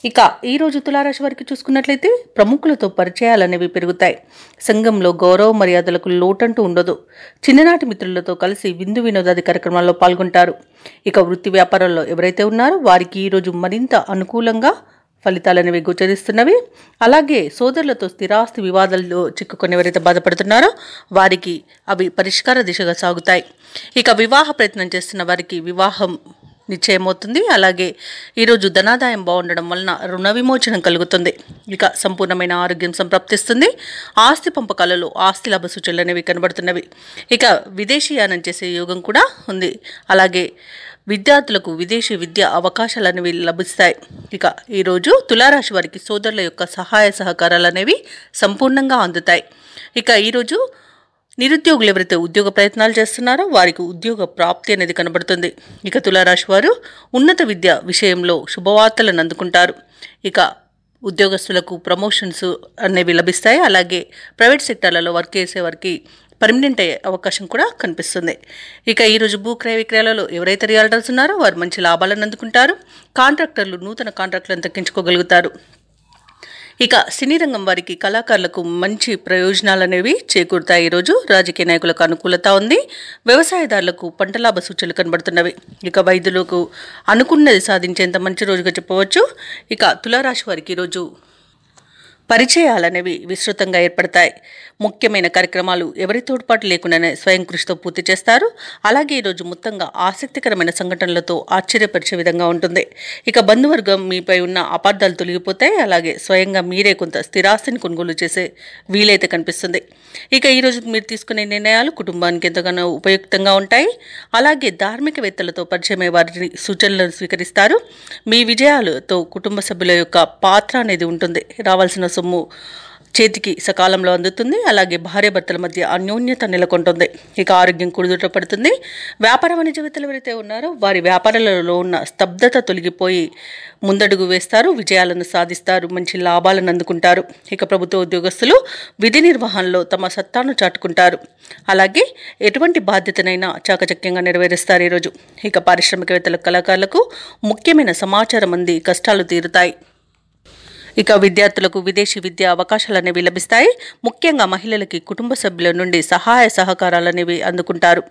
ఇక ఈ రోజు తులారాశి వారికి చూసుకున్నట్లయితే ప్రముఖులతో పరిచయాలనేవి పెరుగుతాయి. సంఘంలో గౌరవ మర్యాదలకు లోటంటూ ఉండదు. చిన్ననాటి మిత్రులతో కలిసి విందు వినోదాది కార్యక్రమాల్లో పాల్గొంటారు. ఇక వృత్తి వ్యాపారాల్లో ఎవరైతే ఉన్నారో వారికి ఈరోజు మరింత అనుకూలంగా ఫలితాలనేవి గోచరిస్తున్నవి. అలాగే సోదరులతో స్థిరాస్తి వివాదాల్లో చిక్కుకొని ఎవరైతే బాధపడుతున్నారో వారికి అవి పరిష్కార దిశగా సాగుతాయి. ఇక వివాహ ప్రయత్నం చేస్తున్న వారికి వివాహం నిశ్చయమవుతుంది. అలాగే ఈరోజు ధనాదాయం బాగుండడం వలన రుణ విమోచనం కలుగుతుంది. ఇక సంపూర్ణమైన ఆరోగ్యం సంప్రాప్తిస్తుంది. ఆస్తి పంపకాలలో ఆస్తి లాభ సూచనలు అనేవి కనబడుతున్నవి. ఇక విదేశీయానం చేసే యోగం కూడా ఉంది. అలాగే విద్యార్థులకు విదేశీ విద్య అవకాశాలు అనేవి లభిస్తాయి. ఇక ఈరోజు తులారాశి వారికి సోదరుల యొక్క సహాయ సహకారాలు అనేవి సంపూర్ణంగా అందుతాయి. ఇక ఈరోజు నిరుద్యోగులు ఎవరైతే ఉద్యోగ ప్రయత్నాలు చేస్తున్నారో వారికి ఉద్యోగ ప్రాప్తి అనేది కనబడుతుంది. ఇక తులారాశి వారు ఉన్నత విద్య విషయంలో శుభవార్తలను అందుకుంటారు. ఇక ఉద్యోగస్తులకు ప్రమోషన్స్ అనేవి లభిస్తాయి. అలాగే ప్రైవేట్ సెక్టార్లలో వర్క్ చేసే వారికి పర్మనెంట్ అయ్యే అవకాశం కూడా కనిపిస్తుంది. ఇక ఈరోజు భూ క్రయ విక్రయాలలో ఎవరైతే రియల్టర్స్ ఉన్నారో వారు మంచి లాభాలను అందుకుంటారు. కాంట్రాక్టర్లు నూతన కాంట్రాక్టులను దక్కించుకోగలుగుతారు. ఇక సినీ రంగం వారికి, కళాకారులకు మంచి ప్రయోజనాలు అనేవి చేకూరుతాయి. ఈరోజు రాజకీయ నాయకులకు అనుకూలత ఉంది. వ్యవసాయదారులకు పంట లాభ సూచనలు కనబడుతున్నవి. ఇక వైద్యులకు అనుకున్నది సాధించేంత మంచి రోజుగా చెప్పవచ్చు. ఇక తులారాశి వారికి ఈరోజు పరిచయాలనేవి విస్తృతంగా ఏర్పడతాయి. ముఖ్యమైన కార్యక్రమాలు ఎవరి తోడ్పాటు లేకుండానే స్వయం కృషితో పూర్తి చేస్తారు. అలాగే ఈరోజు మొత్తంగా ఆసక్తికరమైన సంఘటనలతో ఆశ్చర్యపరిచే విధంగా ఉంటుంది. ఇక బంధువర్గం మీపై ఉన్న అపార్థాలు తొలగిపోతాయి. అలాగే స్వయంగా మీరే కొంత స్థిరాస్తిని కొనుగోలు చేసే వీలైతే కనిపిస్తుంది. ఇక ఈరోజు మీరు తీసుకునే నిర్ణయాలు కుటుంబానికి ఎంతగానో ఉపయుక్తంగా ఉంటాయి. అలాగే ధార్మికవేత్తలతో పరిచయమై వారి సూచనలను స్వీకరిస్తారు. మీ విజయాలతో కుటుంబ సభ్యుల యొక్క పాత్ర అనేది ఉంటుంది. రావాల్సిన సొమ్ము చేతికి సకాలంలో అందుతుంది. అలాగే భార్యాభర్తల మధ్య అన్యోన్యత నెలకొంటుంది. ఇక ఆరోగ్యం కుదుట పడుతుంది. వ్యాపార వాణిజ్యవేత్తలు ఎవరైతే ఉన్నారో వారి వ్యాపారాలలో ఉన్న స్తబ్దత తొలగిపోయి ముందడుగు వేస్తారు, విజయాలను సాధిస్తారు, మంచి లాభాలను అందుకుంటారు. ఇక ప్రభుత్వ ఉద్యోగస్తులు విధి నిర్వహణలో తమ సత్తాను చాటుకుంటారు. అలాగే ఎటువంటి బాధ్యతనైనా చాకచక్యంగా నెరవేరుస్తారు ఈరోజు. ఇక పారిశ్రామికవేత్తల కళాకారులకు ముఖ్యమైన సమాచారం అంది కష్టాలు తీరుతాయి. ఇక విద్యార్థులకు విదేశీ విద్యా అవకాశాలు అనేవి లభిస్తాయి. ముఖ్యంగా మహిళలకి కుటుంబ సభ్యుల నుండి సహాయ సహకారాలు అనేవి అందుకుంటారు.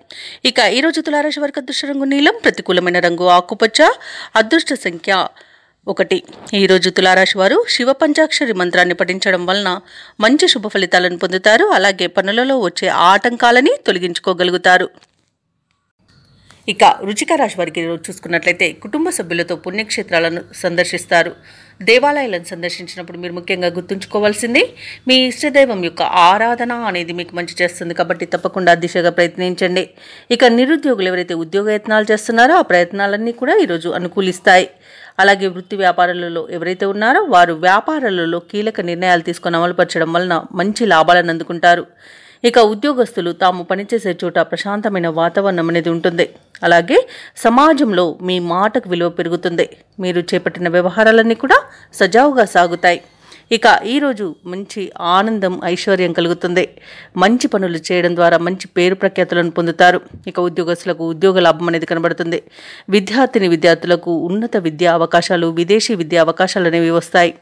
ఇక ఈరోజు తులారాశి వారికి అదృష్ట రంగు నీలం, ప్రతికూలమైన రంగు ఆకుపచ్చ, అదృష్ట సంఖ్య 1. ఈరోజు తులారాశి వారు శివ పంచాక్షరి మంత్రాన్ని పఠించడం వలన మంచి శుభ ఫలితాలను పొందుతారు. అలాగే పనులలో వచ్చే ఆటంకాలని తొలగించుకోగలుగుతారు. ఇక వృశ్చిక రాశి వారికి చూసుకున్నట్లయితే కుటుంబ సభ్యులతో పుణ్యక్షేత్రాలను సందర్శిస్తారు. దేవాలయాలను సందర్శించినప్పుడు మీరు ముఖ్యంగా గుర్తుంచుకోవాల్సింది మీ ఇష్టదైవం యొక్క ఆరాధన అనేది మీకు మంచి చేస్తుంది. కాబట్టి తప్పకుండా దిశగా ప్రయత్నించండి. ఇక నిరుద్యోగులు ఎవరైతే ఉద్యోగయత్నాలు చేస్తున్నారో ఆ ప్రయత్నాలన్నీ కూడా ఈరోజు అనుకూలిస్తాయి. అలాగే వృత్తి వ్యాపారాలలో ఎవరైతే ఉన్నారో వారు వ్యాపారాలలో కీలక నిర్ణయాలు తీసుకొని అమలుపరచడం వలన మంచి లాభాలను అందుకుంటారు. ఇక ఉద్యోగస్తులు తాము పనిచేసే చోట ప్రశాంతమైన వాతావరణం అనేది ఉంటుంది. అలాగే సమాజంలో మీ మాటకు విలువ పెరుగుతుంది. మీరు చేపట్టిన వ్యవహారాలన్నీ కూడా సజావుగా సాగుతాయి. ఇక ఈరోజు మంచి ఆనందం, ఐశ్వర్యం కలుగుతుంది. మంచి పనులు చేయడం ద్వారా మంచి పేరు ప్రఖ్యాతులను పొందుతారు. ఇక ఉద్యోగస్తులకు ఉద్యోగ లాభం అనేది కనబడుతుంది. విద్యార్థులకు ఉన్నత విద్యా అవకాశాలు, విదేశీ విద్యా అవకాశాలు అనేవి వస్తాయి.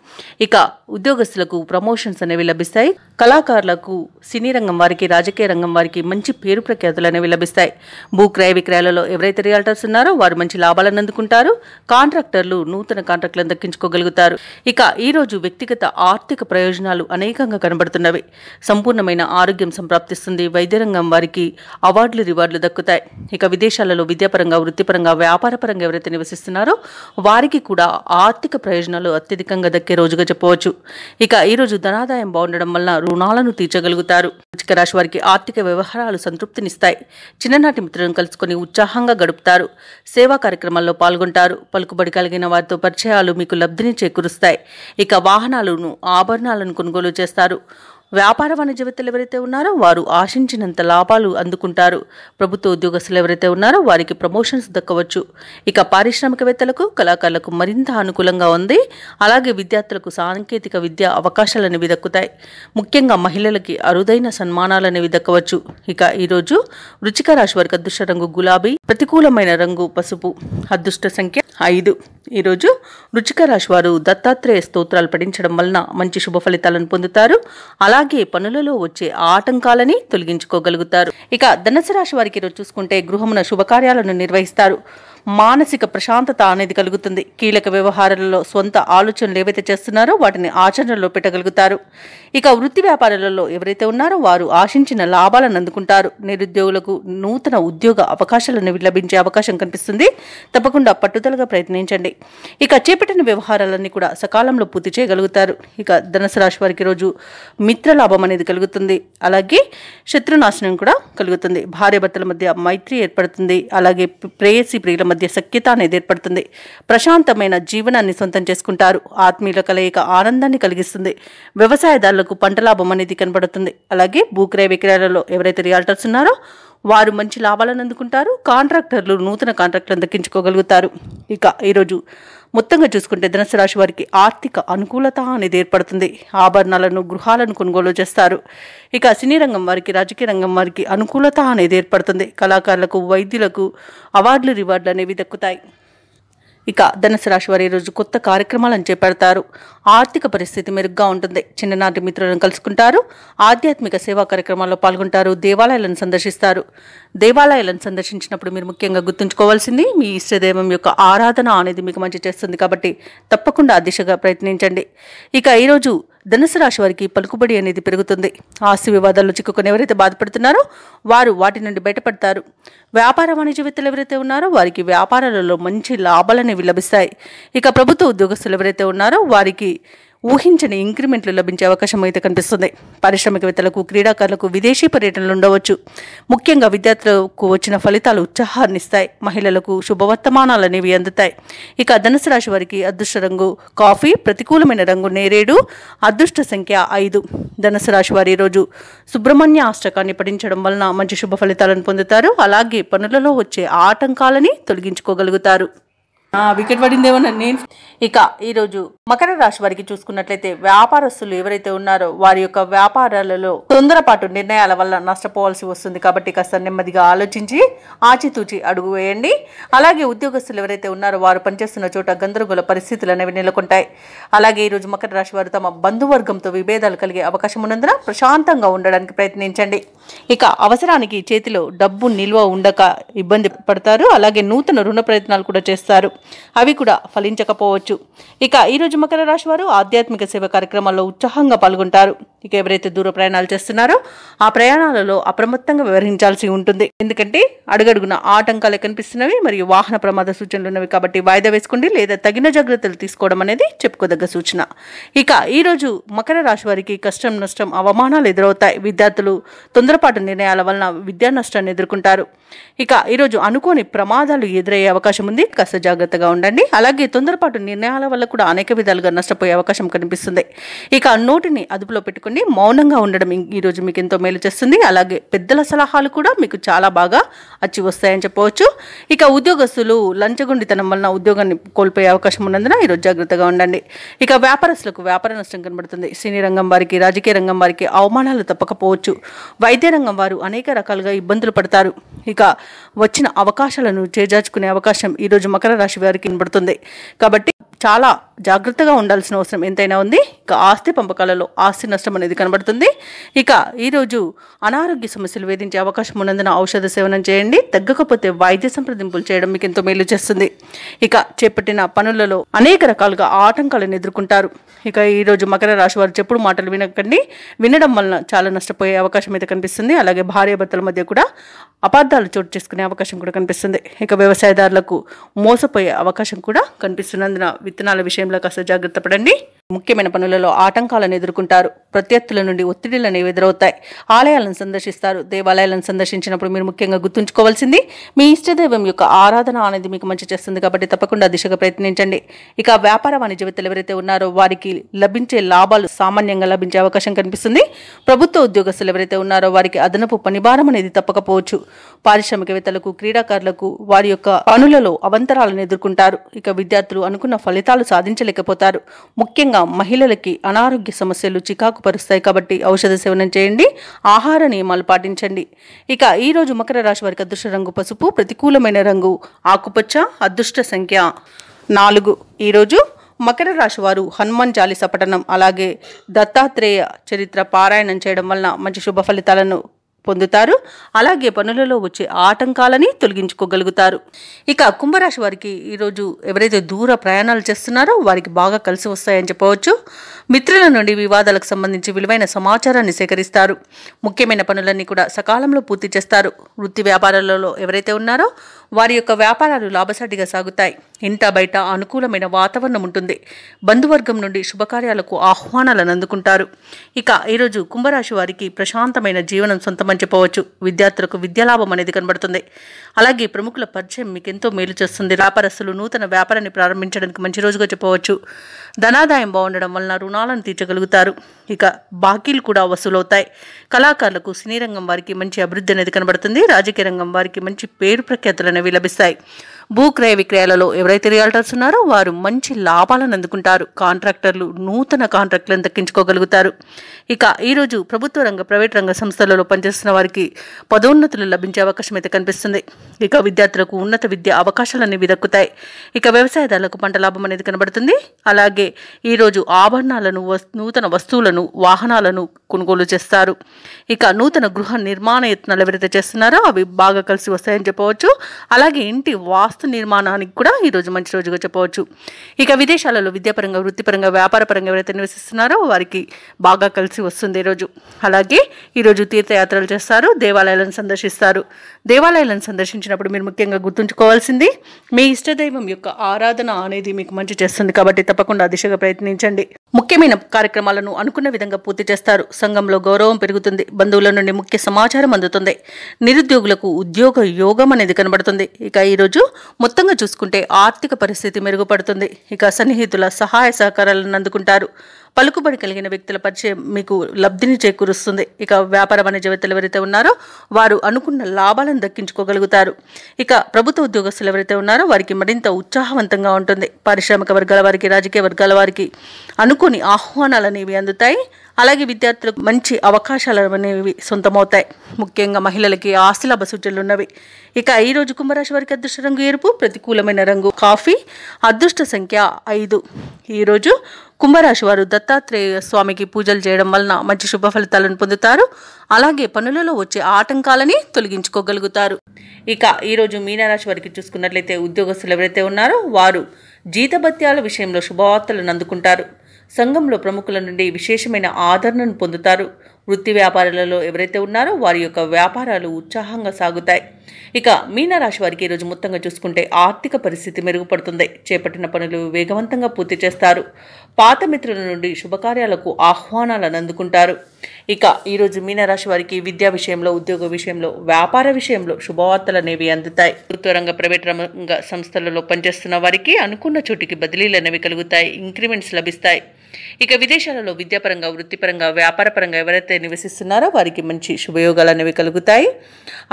ఇక ఉద్యోగస్తులకు ప్రమోషన్స్ అనేవి లభిస్తాయి. కళాకారులకు, సినీ రంగం వారికి, రాజకీయ రంగం వారికి మంచి పేరు ప్రఖ్యాతులు అనేవి లభిస్తాయి. భూ క్రయ విక్రయాలలో ఎవరైతే రియాల్టర్స్ ఉన్నారో వారు మంచి లాభాలను అందుకుంటారు. కాంట్రాక్టర్లు నూతన కాంట్రాక్టులను దక్కించుకోగలుగుతారు. ఇక ఈరోజు వ్యక్తిగత ఆర్థిక ప్రయోజనాలు అనేకంగా కనబడుతున్నవి. సంపూర్ణమైన ఆరోగ్యం సంప్రాప్తిస్తుంది. వైద్య రంగం వారికి అవార్డులు, రివార్డులు దక్కుతాయి. ఇక విదేశాలలో విద్యాపరంగా, వృత్తిపరంగా, వ్యాపారపరంగా ఎవరైతే నివసిస్తున్నారో వారికి కూడా ఆర్థిక ప్రయోజనాలు అత్యధికంగా దక్కే రోజుగా చెప్పవచ్చు. ఇక ఈరోజు ధనాదాయం బాగుండడం వల్ల రుణాలను తీర్చగలుగుతారు. వృశ్చిక రాశి వారికి ఆర్థిక వ్యవహారాలు సంతృప్తినిస్తాయి. చిన్ననాటి మిత్రులను కలుసుకొని ఉత్సాహంగా గడుపుతారు. సేవా కార్యక్రమాల్లో పాల్గొంటారు. పలుకుబడి కలిగిన వారితో పరిచయాలు మీకు లబ్ధిని చేకూరుస్తాయి. ఇక వాహనాలను, ఆభరణాలను కొనుగోలు చేస్తారు. వ్యాపార వాణిజ్యవేత్తలు ఎవరైతే ఉన్నారో వారు ఆశించినంత లాభాలు అందుకుంటారు. ప్రభుత్వ ఉద్యోగస్తులు ఎవరైతే ఉన్నారో వారికి ప్రమోషన్స్ దక్కవచ్చు. ఇక పారిశ్రామికవేత్తలకు, కళాకారులకు మరింత అనుకూలంగా ఉంది. అలాగే విద్యార్థులకు సాంకేతిక విద్యా అవకాశాలు అనేవి దక్కుతాయి. ముఖ్యంగా మహిళలకి అరుదైన సన్మానాలు అనేవి దక్కవచ్చు. ఇక ఈరోజు వృశ్చిక రాశి వారికి అదృష్ట రంగు గులాబీ, ప్రతికూలమైన రంగు పసుపు, అదృష్ట సంఖ్య 5. ఈరోజు వృశ్చిక రాశి వారు దత్తాత్రేయ స్తోత్రాలు పఠించడం వలన మంచి శుభ ఫలితాలను పొందుతారు. అలాగే పనులలో వచ్చే ఆటంకాలని తొలగించుకోగలుగుతారు. ఇక ధనుసు రాశి వారికి ఈరోజు చూసుకుంటే గృహమున శుభకార్యాలను నిర్వహిస్తారు. మానసిక ప్రశాంతత అనేది కలుగుతుంది. కీలక వ్యవహారాలలో స్వంత ఆలోచనలు ఏవైతే చేస్తున్నారో వాటిని ఆచరణలో పెట్టగలుగుతారు. ఇక వృత్తి వ్యాపారాలలో ఎవరైతే ఉన్నారో వారు ఆశించిన లాభాలను అందుకుంటారు. నిరుద్యోగులకు నూతన ఉద్యోగ అవకాశాలను లభించే అవకాశం కనిపిస్తుంది. తప్పకుండా పట్టుదలగా ప్రయత్నించండి. ఇక చేపట్టిన వ్యవహారాలన్నీ కూడా సకాలంలో పూర్తి చేయగలుగుతారు. ఇక ధనుసు రాశి వారికి రోజు మిత్రలాభం అనేది కలుగుతుంది. అలాగే శత్రునాశనం కూడా కలుగుతుంది. భార్యాభర్తల మధ్య మైత్రి ఏర్పడుతుంది. అలాగే ప్రేయసి ప్రియుల మధ్య సఖ్యత అనేది ఏర్పడుతుంది. ప్రశాంతమైన జీవనాన్ని సొంతం చేసుకుంటారు. ఆత్మీయుల కలయిక ఆనందాన్ని కలిగిస్తుంది. వ్యవసాయదారులకు పంట లాభం అనేది కనబడుతుంది. అలాగే భూక్రయ విక్రయాలలో ఎవరైతే రియాల్టర్స్ ఉన్నారో వారు మంచి లాభాలను అందుకుంటారు. కాంట్రాక్టర్లు నూతన కాంట్రాక్టులను దక్కించుకోగలుగుతారు. ఇక ఈరోజు మొత్తంగా చూసుకుంటే ధనుసు రాశి వారికి ఆర్థిక అనుకూలత అనేది ఏర్పడుతుంది. ఆభరణాలను, గృహాలను కొనుగోలు చేస్తారు. ఇక సినీ రంగం వారికి, రాజకీయ రంగం వారికి అనుకూలత అనేది ఏర్పడుతుంది. కళాకారులకు, వైద్యులకు అవార్డులు, రివార్డులు అనేవి దక్కుతాయి. ఇక ధనుసు రాశి వారు ఈరోజు కొత్త కార్యక్రమాలను చేపడతారు. ఆర్థిక పరిస్థితి మెరుగ్గా ఉంటుంది. చిన్ననాటి మిత్రులను కలుసుకుంటారు. ఆధ్యాత్మిక సేవా కార్యక్రమాల్లో పాల్గొంటారు. దేవాలయాలను సందర్శిస్తారు. దేవాలయాలను సందర్శించినప్పుడు మీరు ముఖ్యంగా గుర్తుంచుకోవాల్సింది మీ ఇష్టదైవం యొక్క ఆరాధన అనేది మీకు మంచి చేస్తుంది. కాబట్టి తప్పకుండా ఆ దిశగా ప్రయత్నించండి. ఇక ఈరోజు ధనుసు రాశి వారికి పలుకుబడి అనేది పెరుగుతుంది. ఆస్తి వివాదాల్లో చిక్కుకొని ఎవరైతే బాధపడుతున్నారో వారు వాటి నుండి బయటపడతారు. వ్యాపార వాణిజ్యవేత్తలు ఎవరైతే ఉన్నారో వారికి వ్యాపారాలలో మంచి లాభాలు అనేవి లభిస్తాయి. ఇక ప్రభుత్వ ఉద్యోగస్తులు ఎవరైతే ఉన్నారో వారికి ఊహించని ఇంక్రిమెంట్లు లభించే అవకాశం అయితే కనిపిస్తుంది. పారిశ్రామికవేత్తలకు, క్రీడాకారులకు విదేశీ పర్యటనలు ఉండవచ్చు. ముఖ్యంగా విద్యార్థులకు వచ్చిన ఫలితాలు ఉత్సాహాన్నిస్తాయి. మహిళలకు శుభవర్తమానాలు అనేవి అందుతాయి. ఇక ధనుసు రాశి వారికి అదృష్ట రంగు కాఫీ, ప్రతికూలమైన రంగు నేరేడు, అదృష్ట సంఖ్య 5. ధనుసు రాశి వారి ఈరోజు సుబ్రహ్మణ్య అష్టకాన్ని పఠించడం వలన మంచి శుభ ఫలితాలను పొందుతారు. అలాగే పనులలో వచ్చే ఆటంకాలని తొలగించుకోగలుగుతారు. వికెట్ పడిందేమన్నా నేను. ఇక ఈరోజు మకర రాశి వారికి చూసుకున్నట్లయితే వ్యాపారస్తులు ఎవరైతే ఉన్నారో వారి యొక్క వ్యాపారాలలో తొందరపాటు నిర్ణయాల వల్ల నష్టపోవాల్సి వస్తుంది. కాబట్టి కాస్త నెమ్మదిగా ఆలోచించి ఆచితూచి అడుగు వేయండి. అలాగే ఉద్యోగస్తులు ఎవరైతే ఉన్నారో వారు పనిచేస్తున్న చోట గందరగోళ పరిస్థితులు అనేవి నెలకొంటాయి. అలాగే ఈరోజు మకర రాశి వారు తమ బంధువర్గంతో విభేదాలు కలిగే అవకాశం ఉన్నందున ప్రశాంతంగా ఉండడానికి ప్రయత్నించండి. ఇక అవసరానికి చేతిలో డబ్బు నిల్వ ఉండక ఇబ్బంది పడతారు. అలాగే నూతన రుణ ప్రయత్నాలు కూడా చేస్తారు. అవి కూడా ఫలించకపోవచ్చు. ఇక ఈరోజు మకర రాశి వారు ఆధ్యాత్మిక సేవ కార్యక్రమాల్లో ఉత్సాహంగా పాల్గొంటారు. ఇక ఎవరైతే దూర ప్రయాణాలు చేస్తున్నారో ఆ ప్రయాణాలలో అప్రమత్తంగా వ్యవహరించాల్సి ఉంటుంది. ఎందుకంటే అడుగడుగున ఆటంకాలు కనిపిస్తున్నవి మరియు వాహన ప్రమాద సూచనలు ఉన్నవి. కాబట్టి వాయిదా వేసుకోండి లేదా తగిన జాగ్రత్తలు తీసుకోవడం అనేది చెప్పుకోదగ్గ సూచన. ఇక ఈరోజు మకర రాశి వారికి కష్టం, నష్టం, అవమానాలు ఎదురవుతాయి. విద్యార్థులు తొందరపాటు నిర్ణయాల వలన విద్యా నష్టాన్ని ఎదుర్కొంటారు. ఇక ఈరోజు అనుకోని ప్రమాదాలు ఎదురయ్యే అవకాశం ఉంది. కాస్త జాగ్రత్తగా ఉండండి. అలాగే తొందరపాటు నిర్ణయాల వల్ల కూడా అనేక విధాలుగా నష్టపోయే అవకాశం కనిపిస్తుంది. ఇక నోటిని అదుపులో పెట్టుకుని మౌనంగా ఉండడం ఈరోజు మీకు ఎంతో మేలు చేస్తుంది. అలాగే పెద్దల సలహాలు కూడా మీకు చాలా బాగా అచ్చి వస్తాయని చెప్పవచ్చు. ఇక ఉద్యోగస్తులు లంచగొండితనం వలన ఉద్యోగాన్ని కోల్పోయే అవకాశం ఉన్నందున ఈరోజు జాగ్రత్తగా ఉండండి. ఇక వ్యాపారస్తులకు వ్యాపార నష్టం కనబడుతుంది. సినీ రంగం వారికి, రాజకీయ రంగం వారికి అవమానాలు తప్పకపోవచ్చు. వైద్య రంగం వారు అనేక రకాలుగా ఇబ్బందులు పడతారు. ఇక వచ్చిన అవకాశాలను చేజార్చుకునే అవకాశం ఈరోజు మకర రాశి వారికి కనబడుతుంది. కాబట్టి చాలా జాగ్రత్తగా ఉండాల్సిన అవసరం ఎంతైనా ఉంది. ఇక ఆస్తి పంపకాలలో ఆస్తి నష్టం అనేది కనబడుతుంది. ఇక ఈరోజు అనారోగ్య సమస్యలు వేధించే అవకాశం ఉన్నందున ఔషధ సేవనం చేయండి. తగ్గకపోతే వైద్య సంప్రదింపులు చేయడం మీకు ఎంతో మేలు చేస్తుంది. ఇక చేపట్టిన పనులలో అనేక రకాలుగా ఆటంకాలను ఎదుర్కొంటారు. ఇక ఈరోజు మకర రాశి వారు చెప్పుడు మాటలు వినకండి. వినడం వలన చాలా నష్టపోయే అవకాశం అయితే కనిపిస్తుంది. అలాగే భార్యాభర్తల మధ్య కూడా అపార్థాలు చోటు చేసుకునే అవకాశం కూడా కనిపిస్తుంది. ఇక వ్యవసాయదారులకు మోసపోయే అవకాశం కూడా కనిపిస్తున్నందున విత్తనాల విషయంలో కాస్త జాగ్రత్త పడండి. ముఖ్యమైన పనులలో ఆటంకాలను ఎదుర్కొంటారు. ప్రత్యర్థుల నుండి ఒత్తిడిలు అనేవి ఎదురవుతాయి. ఆలయాలను సందర్శిస్తారు. దేవాలయాలను సందర్శించినప్పుడు మీరు ముఖ్యంగా గుర్తుంచుకోవాల్సింది మీ ఇష్టదైవం యొక్క ఆరాధన అనేది మీకు మంచి చేస్తుంది. కాబట్టి తప్పకుండా దిశగా ప్రయత్నించండి. ఇక వ్యాపార వాణిజ్యవేత్తలు ఎవరైతే ఉన్నారో వారికి లభించే లాభాలు సామాన్యంగా లభించే అవకాశం కనిపిస్తుంది. ప్రభుత్వ ఉద్యోగస్తులు ఎవరైతే ఉన్నారో వారికి అదనపు పనిభారం అనేది తప్పకపోవచ్చు. పారిశ్రామికవేత్తలకు, క్రీడాకారులకు వారి యొక్క పనులలో అవంతరాలను ఎదుర్కొంటారు. ఇక విద్యార్థులు అనుకున్న ఫలితాలు సాధించలేకపోతారు. ముఖ్యంగా మహిళలకి అనారోగ్య సమస్యలు చికాకు పరుస్తాయి. కాబట్టి ఔషధ సేవనం చేయండి. ఆహార నియమాలు పాటించండి. ఇక ఈరోజు మకర రాశి వారికి అదృష్ట రంగు పసుపు, ప్రతికూలమైన రంగు ఆకుపచ్చ, అదృష్ట సంఖ్య 4. ఈరోజు మకర రాశి వారు హనుమాన్ చాలీసా పఠనం అలాగే దత్తాత్రేయ చరిత్ర పారాయణం చేయడం వలన మంచి శుభ ఫలితాలను పొందుతారు. అలాగే పనులలో వచ్చే ఆటంకాలని తొలగించుకోగలుగుతారు. ఇక కుంభరాశి వారికి ఈరోజు ఎవరైతే దూర ప్రయాణాలు చేస్తున్నారో వారికి బాగా కలిసి వస్తాయని చెప్పవచ్చు. మిత్రుల నుండి వివాదాలకు సంబంధించి విలువైన సమాచారాన్ని సేకరిస్తారు. ముఖ్యమైన పనులన్నీ కూడా సకాలంలో పూర్తి చేస్తారు. వృత్తి వ్యాపారాలలో ఎవరైతే ఉన్నారో వారి యొక్క వ్యాపారాలు లాభసాటిగా సాగుతాయి. ఇంట బయట అనుకూలమైన వాతావరణం ఉంటుంది. బంధువర్గం నుండి శుభకార్యాలకు ఆహ్వానాలను అందుకుంటారు. ఇక ఈరోజు కుంభరాశి వారికి ప్రశాంతమైన జీవనం సొంతమని చెప్పవచ్చు. విద్యార్థులకు విద్యాలాభం అనేది కనబడుతుంది. అలాగే ప్రముఖుల పరిచయం మీకు ఎంతో మేలు చేస్తుంది. వ్యాపారస్తులు నూతన వ్యాపారాన్ని ప్రారంభించడానికి మంచి రోజుగా చెప్పవచ్చు. ధనాదాయం బాగుండడం వలన రుణాలను తీర్చగలుగుతారు. ఇక బాకీలు కూడా వసూలవుతాయి. కళాకారులకు, సినీ రంగం వారికి మంచి అభివృద్ధి అనేది కనబడుతుంది. రాజకీయ రంగం వారికి మంచి పేరు ప్రఖ్యాతులు అనేవి లభిస్తాయి. భూ క్రయ విక్రయాలలో ఎవరైతే రియాల్టర్స్ ఉన్నారో వారు మంచి లాభాలను అందుకుంటారు. కాంట్రాక్టర్లు నూతన కాంట్రాక్టులను దక్కించుకోగలుగుతారు. ఇక ఈరోజు ప్రభుత్వ రంగ, ప్రైవేట్ రంగ సంస్థలలో పనిచేస్తున్న వారికి పదోన్నతులు లభించే అవకాశం అయితే కనిపిస్తుంది. ఇక విద్యార్థులకు ఉన్నత విద్య అవకాశాలు అనేవి దక్కుతాయి. ఇక వ్యవసాయదారులకు పంట లాభం అనేది కనబడుతుంది. అలాగే ఈరోజు ఆభరణాలను, నూతన వస్తువులను, వాహనాలను కొనుగోలు చేస్తారు. ఇక నూతన గృహ నిర్మాణ యత్నాలు ఎవరైతే చేస్తున్నారో అవి బాగా కలిసి వస్తాయని చెప్పవచ్చు. అలాగే ఇంటి వాస్తు నిర్మాణానికి కూడా ఈరోజు మంచి రోజుగా చెప్పవచ్చు. ఇక విదేశాలలో విద్యాపరంగా, వృత్తిపరంగా, వ్యాపారపరంగా ఎవరైతే నివసిస్తున్నారో వారికి బాగా కలిసి కలిసి వస్తుంది ఈరోజు. అలాగే ఈరోజు తీర్థయాత్రలు చేస్తారు, దేవాలయాలను సందర్శిస్తారు. దేవాలయాలను సందర్శించినప్పుడు మీరు ముఖ్యంగా గుర్తుంచుకోవాల్సింది మీ ఇష్టదైవం యొక్క ఆరాధన అనేది మీకు మంచి చేస్తుంది కాబట్టి తప్పకుండా ఆ దిశగా ప్రయత్నించండి. ముఖ్యమైన కార్యక్రమాలను అనుకున్న విధంగా పూర్తి చేస్తారు. సంఘంలో గౌరవం పెరుగుతుంది. బంధువుల నుండి ముఖ్య సమాచారం అందుతుంది. నిరుద్యోగులకు ఉద్యోగ యోగం అనేది కనబడుతుంది. ఇక ఈరోజు మొత్తంగా చూసుకుంటే ఆర్థిక పరిస్థితి మెరుగుపడుతుంది. ఇక సన్నిహితుల సహాయ సహకారాలను అందుకుంటారు. పలుకుబడి కలిగిన వ్యక్తుల పరిచయం మీకు లబ్ధిని చేకూరుస్తుంది. ఇక వ్యాపార వాణిజ్యవేత్తలు ఎవరైతే ఉన్నారో వారు అనుకున్న లాభాలను దక్కించుకోగలుగుతారు. ఇక ప్రభుత్వ ఉద్యోగస్తులు ఎవరైతే ఉన్నారో వారికి మరింత ఉత్సాహవంతంగా ఉంటుంది. పారిశ్రామిక వర్గాల వారికి, రాజకీయ వర్గాల వారికి అనుకోని ఆహ్వానాలు అనేవి అందుతాయి. అలాగే విద్యార్థులకు మంచి అవకాశాలు అనేవి సొంతమవుతాయి. ముఖ్యంగా మహిళలకి ఆస్తిలాభ సూచనలు ఉన్నవి. ఇక ఈరోజు కుంభరాశి వారికి అదృష్ట రంగు ఎరుపు, ప్రతికూలమైన రంగు కాఫీ, అదృష్ట సంఖ్య 5. ఈరోజు కుంభరాశి వారు దత్తాత్రేయ స్వామికి పూజలు చేయడం వలన మంచి శుభ ఫలితాలను పొందుతారు. అలాగే పనులలో వచ్చే ఆటంకాలని తొలగించుకోగలుగుతారు. ఇక ఈరోజు మీనరాశి వారికి చూసుకున్నట్లయితే ఉద్యోగస్తులు ఎవరైతే ఉన్నారో వారు జీతభత్యాల విషయంలో శుభవార్తలను అందుకుంటారు. సంఘంలో ప్రముఖుల నుండి విశేషమైన ఆదరణను పొందుతారు. వృత్తి వ్యాపారాలలో ఎవరైతే ఉన్నారో వారి యొక్క వ్యాపారాలు ఉత్సాహంగా సాగుతాయి. ఇక మీనరాశి వారికి ఈరోజు మొత్తంగా చూసుకుంటే ఆర్థిక పరిస్థితి మెరుగుపడుతుంది. చేపట్టిన పనులు వేగవంతంగా పూర్తి చేస్తారు. పాత మిత్రుల నుండి శుభకార్యాలకు ఆహ్వానాలను అందుకుంటారు. ఇక ఈరోజు మీనరాశి వారికి విద్యా విషయంలో, ఉద్యోగ విషయంలో, వ్యాపార విషయంలో శుభవార్తలు అనేవి అందుతాయి. ప్రభుత్వ రంగ, ప్రైవేట్ రంగ సంస్థలలో పనిచేస్తున్న వారికి అనుకున్న చోటికి బదిలీలు అనేవి కలుగుతాయి. ఇంక్రిమెంట్స్ లభిస్తాయి. ఇక విదేశాలలో విద్యాపరంగా, వృత్తిపరంగా, వ్యాపారపరంగా ఎవరైతే నివసిస్తున్నారో వారికి మంచి శుభయోగాలు అనేవి కలుగుతాయి.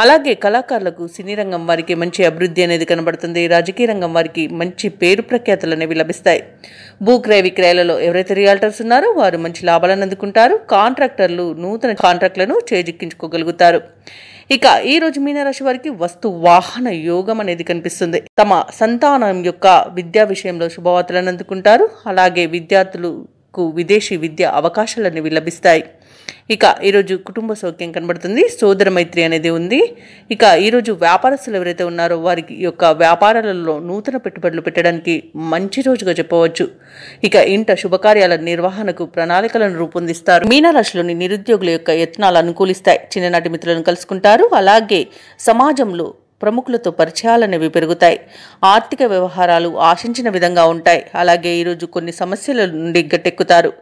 అలాగే కళాకారులకు, సినీ రంగం వారికి మంచి అభివృద్ధి అనేది కనబడుతుంది. రాజకీయ రంగం వారికి మంచి పేరు ప్రఖ్యాతులు అనేవి లభిస్తాయి. భూక్రయ విక్రయాలలో ఎవరైతే రియాల్టర్స్ ఉన్నారో వారు మంచి లాభాలను అందుకుంటారు. కాంట్రాక్టర్లు నూతన కాంట్రాక్టులను చేజిక్కించుకోగలుగుతారు. ఇక ఈ రోజు మీనరాశి వారికి వస్తు వాహన యోగం అనేది కనిపిస్తుంది. తమ సంతానం యొక్క విద్యా విషయంలో శుభవార్తలను అందుకుంటారు. అలాగే విద్యార్థులకు విదేశీ విద్యా అవకాశాలు అనేవి లభిస్తాయి. ఇక ఈరోజు కుటుంబ సౌఖ్యం కనబడుతుంది. సోదర మైత్రి అనేది ఉంది. ఇక ఈరోజు వ్యాపారస్తులు ఎవరైతే ఉన్నారో వారికి యొక్క వ్యాపారాలలో నూతన పెట్టుబడులు పెట్టడానికి మంచి రోజుగా చెప్పవచ్చు. ఇక ఇంట శుభకార్యాల నిర్వహణకు ప్రణాళికలను రూపొందిస్తారు. మీనరాశిలోని నిరుద్యోగుల యొక్క యత్నాలు అనుకూలిస్తాయి. చిన్ననాటి మిత్రులను కలుసుకుంటారు. అలాగే సమాజంలో ప్రముఖులతో పరిచయాలనేవి పెరుగుతాయి. ఆర్థిక వ్యవహారాలు ఆశించిన విధంగా ఉంటాయి. అలాగే ఈరోజు కొన్ని సమస్యల నుండి గట్టెక్కుతారు.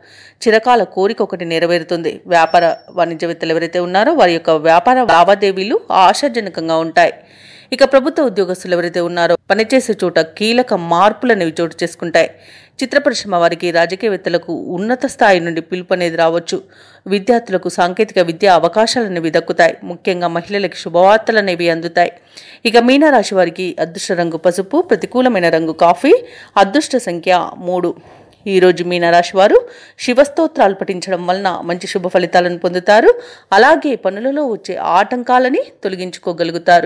చిరకాల కోరిక ఒకటి నెరవేరుతుంది. వ్యాపార వాణిజ్యవేత్తలు ఎవరైతే ఉన్నారో వారి యొక్క వ్యాపార లావాదేవీలు ఆశాజనకంగా ఉంటాయి. ఇక ప్రభుత్వ ఉద్యోగస్తులు ఎవరైతే ఉన్నారో పనిచేసే చోట కీలక మార్పులు అనేవి చోటు చేసుకుంటాయి. చిత్ర పరిశ్రమ వారికి, రాజకీయవేత్తలకు ఉన్నత స్థాయి నుండి పిలుపు అనేది రావచ్చు. విద్యార్థులకు సాంకేతిక విద్యా అవకాశాలు అనేవి దక్కుతాయి. ముఖ్యంగా మహిళలకు శుభవార్తలు అనేవి అందుతాయి. ఇక మీనరాశి వారికి అదృష్ట రంగు పసుపు, ప్రతికూలమైన రంగు కాఫీ, అదృష్ట సంఖ్య 3. ఈరోజు మీనరాశి వారు శివస్తోత్రాలు పఠించడం వలన మంచి శుభ ఫలితాలను పొందుతారు. అలాగే పనులలో వచ్చే ఆటంకాలని తొలగించుకోగలుగుతారు.